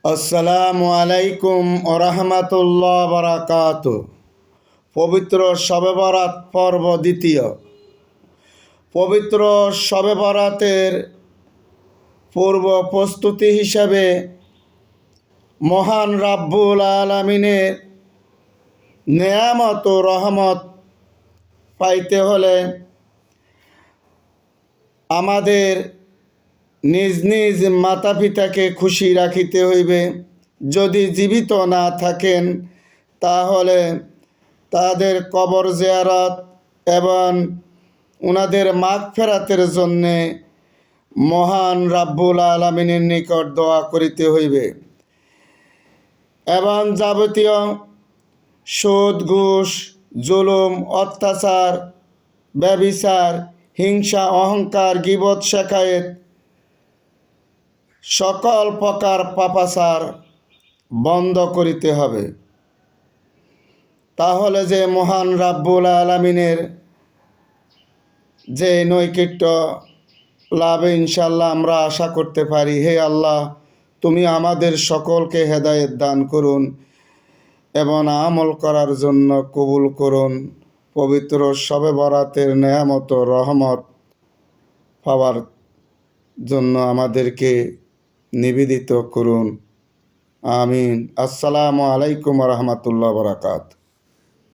আসসালামু আলাইকুম ওরহমাতুল্লাহ বারাকাত। পবিত্র শবে বরাত পর্ব দ্বিতীয়। পবিত্র শবে বরাতের পূর্ব প্রস্তুতি হিসাবে মহান রাব্বুল আলামিনের নেয়ামত ও রহমত পাইতে হলে আমাদের নিজ নিজ মাতা পিতাকে খুশি রাখিতে হইবে। যদি জীবিত না থাকেন তাহলে তাদের কবর জিয়ারত এবং ওনাদের মাগফিরাতের জন্যে মহান রাব্বুল আলামিনের নিকট দোয়া করিতে হইবে এবং যাবতীয় সুদ ঘুষ জুলুম অত্যাচার ব্যভিচার হিংসা অহংকার গীবত শেখায়েত সকল প্রকার পাপাচার বন্ধ করিতে হবে। তাহলে যে মহান রাব্বুল আলামিনের যে নৈকট্য লাভে ইনশাল্লাহ আমরা আশা করতে পারি। হে আল্লাহ, তুমি আমাদের সকলকে হেদায়েত দান করুন এবং আমল করার জন্য কবুল করুন। পবিত্র শবে বরাতের নেয়ামত ও রহমত পাওয়ার জন্য আমাদেরকে নিবেদিত করুন। আমিন। আসসালামু আলাইকুম রহমতুল্লাহ বারাকাত।